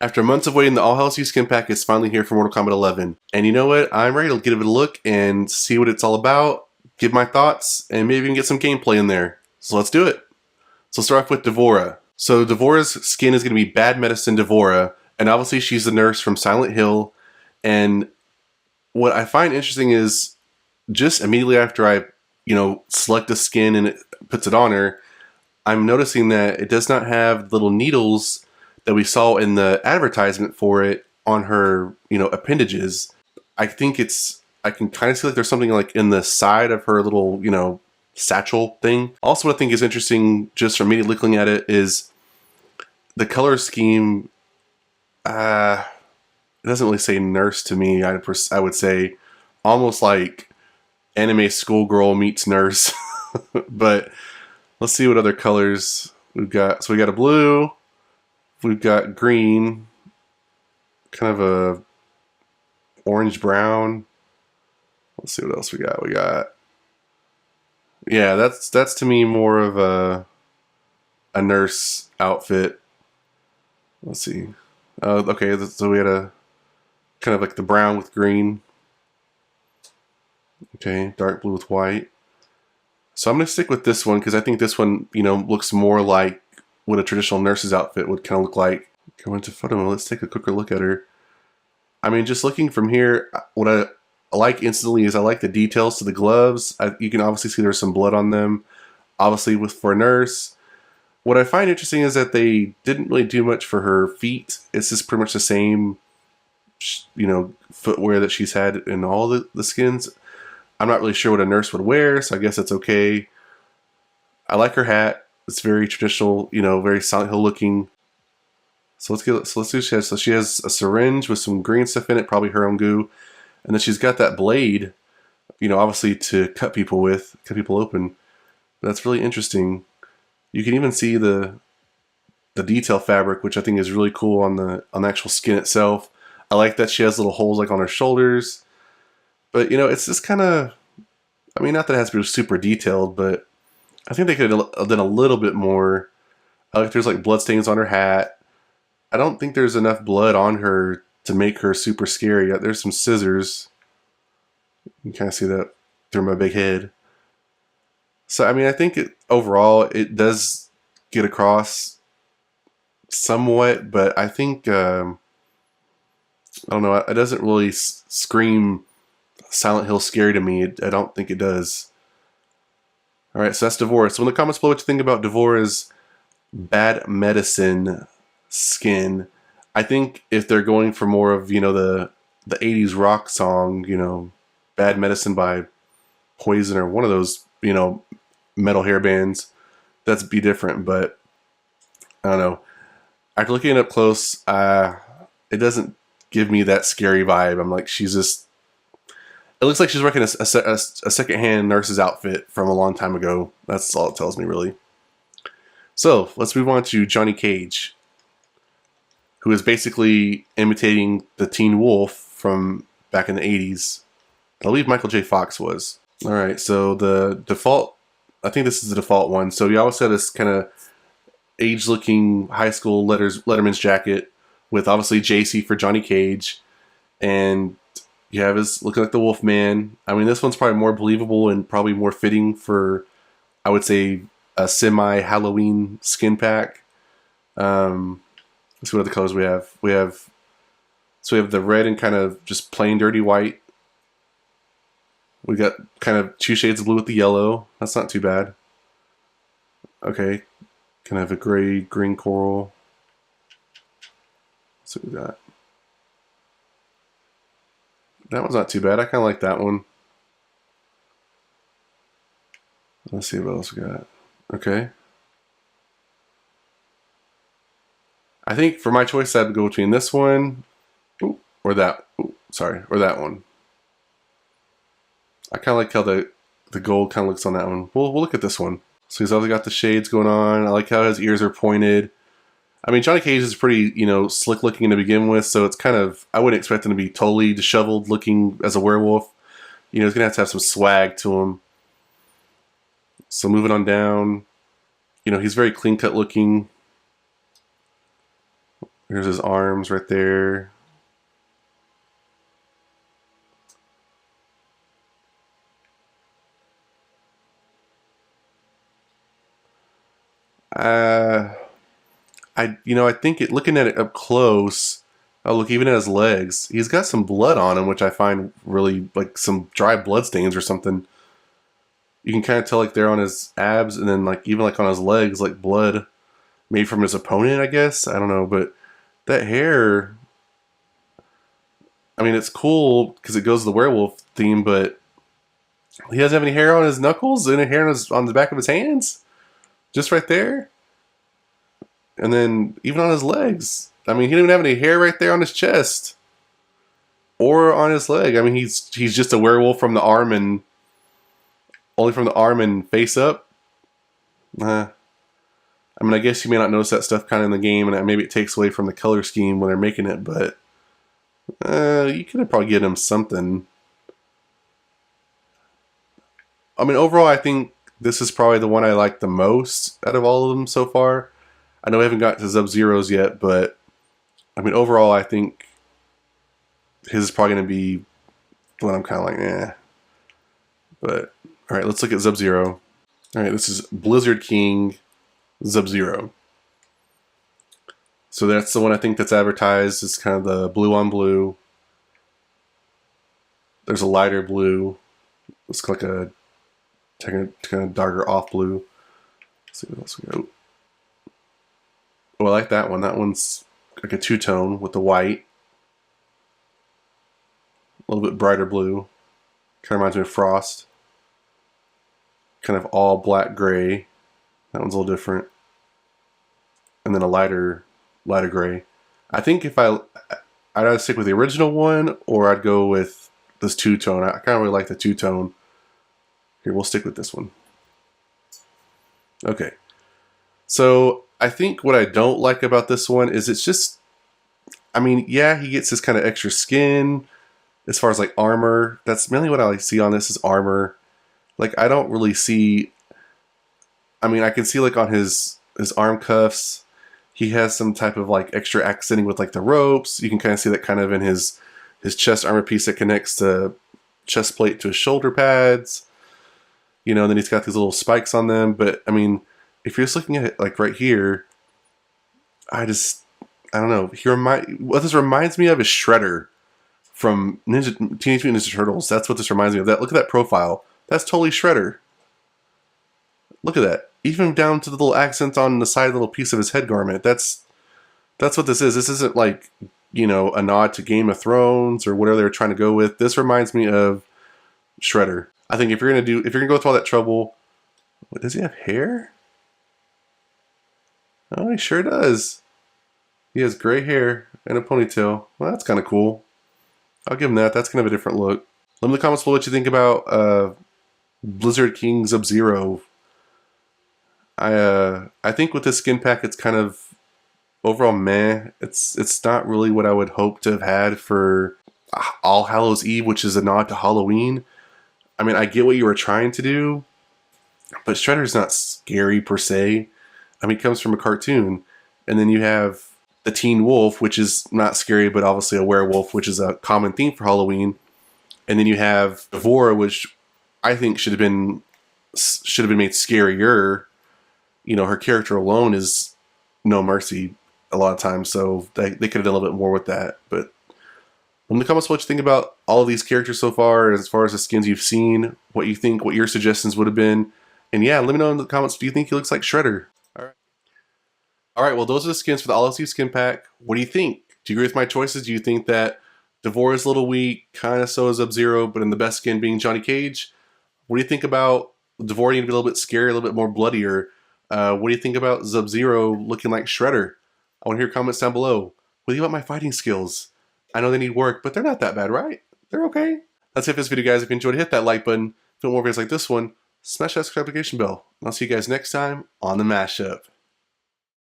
After months of waiting, the All Hallows skin pack is finally here for Mortal Kombat 11. And you know what? I'm ready to give it a look and see what it's all about, give my thoughts, and maybe even get some gameplay in there. So let's do it. So let's start off with D'Vorah. So D'Vorah's skin is going to be Bad Medicine D'Vorah, and obviously she's the nurse from Silent Hill. And what I find interesting is just immediately after I, select the skin and it puts it on her, I'm noticing that it does not have little needles that we saw in the advertisement for it on her, appendages. I think I can kind of see like there's something like in the side of her little, satchel thing. Also, what I think is interesting just from immediately looking at it is the color scheme. It doesn't really say nurse to me. I would say almost like anime schoolgirl meets nurse. But let's see what other colors we've got. So we got a blue. We've got green, kind of a orange brown. Let's see what else we got. Yeah, that's to me more of a nurse outfit. Let's see. Okay, so we had a kind of like the brown with green. Okay, dark blue with white. So I'm gonna stick with this one because I think this one, looks more like what a traditional nurse's outfit would kind of look like. Go into photo mode. Let's take a quicker look at her. I mean, just looking from here, what I like instantly is I like the details to the gloves. You can obviously see there's some blood on them. Obviously, for a nurse. What I find interesting is that they didn't really do much for her feet. It's just pretty much the same, footwear that she's had in all the skins. I'm not really sure what a nurse would wear, so I guess it's okay. I like her hat. It's very traditional, very Silent Hill looking. So let's see what she has. So she has a syringe with some green stuff in it, probably her own goo. And then she's got that blade, obviously to cut people open. But that's really interesting. You can even see the detail fabric, which I think is really cool on the actual skin itself. I like that she has little holes like on her shoulders. But it's just kind of, I mean, not that it has to be super detailed, but I think they could have done a little bit more. Like there's like blood stains on her hat. I don't think there's enough blood on her to make her super scary. There's some scissors. You can kind of see that through my big head. So I mean, I think overall it does get across somewhat, but I think I don't know. It doesn't really scream Silent Hill scary to me. I don't think it does. Alright, so that's D'Vorah. So in the comments below what you think about D'Vorah's Bad Medicine skin. I think if they're going for more of, the 80s rock song, Bad Medicine by Poison or one of those, metal hair bands, that'd be different, but I don't know. After looking it up close, it doesn't give me that scary vibe. I'm like, it looks like she's working a secondhand nurse's outfit from a long time ago. That's all it tells me, really. So, let's move on to Johnny Cage, who is basically imitating the Teen Wolf from back in the 80s. I believe Michael J. Fox was. Alright, so the default, I think this is the default one. So you always have this kind of age-looking high school Letterman's jacket with obviously JC for Johnny Cage. And you have his looking like the Wolfman. I mean, this one's probably more believable and probably more fitting for, I would say, a semi-Halloween skin pack. Let's see what other colors we have. We have the red and kind of just plain dirty white. We got kind of 2 shades of blue with the yellow. That's not too bad. Okay, kind of a gray, green coral. So we got. That one's not too bad. I kind of like that one. Let's see what else we got. Okay. I think for my choice, I'd go between this one or that. Or that one. I kind of like how the gold kind of looks on that one. We'll look at this one. So he's already got the shades going on. I like how his ears are pointed. I mean, Johnny Cage is pretty, slick looking to begin with, so it's kind of, I wouldn't expect him to be totally disheveled looking as a werewolf. He's going to have some swag to him. So moving on down, he's very clean cut looking. Here's his arms right there. I think looking at it up close, oh look, even at his legs, he's got some blood on him, which I find really like some dry blood stains or something. You can kind of tell like they're on his abs, and then like even like on his legs, like blood made from his opponent, I guess. I don't know, but that hair, I mean, it's cool because it goes to the werewolf theme, but he doesn't have any hair on his knuckles, any hair on the back of his hands, just right there. And then even on his legs. I mean, he didn't even have any hair right there on his chest or on his leg. I mean, he's just a werewolf from the arm and only from the arm and face up. I mean, I guess you may not notice that stuff kind of in the game, and maybe it takes away from the color scheme when they're making it. But you could have probably given him something. I mean, overall, I think this is probably the one I like the most out of all of them so far. I know we haven't got to Sub-Zero's yet, but I mean, overall, I think his is probably going to be the one I'm kind of like, eh. But, all right, let's look at Sub-Zero. All right, this is Blizzard King Sub-Zero. So that's the one I think that's advertised. It's kind of the blue on blue. There's a lighter blue. It's like a kind of darker off blue. Let's see what else we got. Oh, I like that one. That one's like a two-tone with the white. A little bit brighter blue. Kind of reminds me of Frost. Kind of all black gray. That one's a little different. And then a lighter gray. I think if I'd either stick with the original one or I'd go with this two-tone. I kind of really like the two-tone. Here, we'll stick with this one. Okay. So I think what I don't like about this one is it's just, I mean, yeah, he gets this kind of extra skin as far as like armor. That's mainly what I like see on this is armor. Like I don't really see, I mean, I can see like on his arm cuffs, he has some type of like extra accenting with like the ropes. You can kind of see that kind of in his chest armor piece that connects the chest plate to his shoulder pads. You know, and then he's got these little spikes on them. But I mean, if you're just looking at it like right here, I don't know. What this reminds me of is Shredder from Teenage Mutant Ninja Turtles. That's what this reminds me of. That look at that profile. That's totally Shredder. Look at that. Even down to the little accent on the side little piece of his head garment. That's what this is. This isn't like, you know, a nod to Game of Thrones or whatever they're trying to go with. This reminds me of Shredder. I think if you're gonna go through all that trouble, does he have hair? Oh, he sure does. He has gray hair and a ponytail. Well, that's kind of cool. I'll give him that. That's kind of a different look. Let me know in the comments below what you think about Blizzard King Sub-Zero. I think with this skin pack, it's kind of overall meh. It's not really what I would hope to have had for All Hallows Eve, which is a nod to Halloween. I mean, I get what you were trying to do, but Shredder's not scary per se. I mean, it comes from a cartoon. And then you have the Teen Wolf, which is not scary, but obviously a werewolf, which is a common theme for Halloween. And then you have Devora, which I think should have been made scarier. You know, her character alone is no mercy a lot of times, so they could have done a little bit more with that. But in the comments what you think about all of these characters so far, as far as the skins you've seen, what you think, what your suggestions would have been. And yeah, let me know in the comments, do you think he looks like Shredder? Alright, well those are the skins for the All Hallows Skin Pack. What do you think? Do you agree with my choices? Do you think that Devora's a little weak, kind of so is Sub-Zero, but in the best skin being Johnny Cage? What do you think about Devora needing to be a little bit scary, a little bit more bloodier? What do you think about Sub-Zero looking like Shredder? I want to hear comments down below. What do you think about my fighting skills? I know they need work, but they're not that bad, right? They're okay. That's it for this video, guys. If you enjoyed, hit that like button. If you want more videos like this one, smash that subscribe notification bell. And I'll see you guys next time on the Mashup.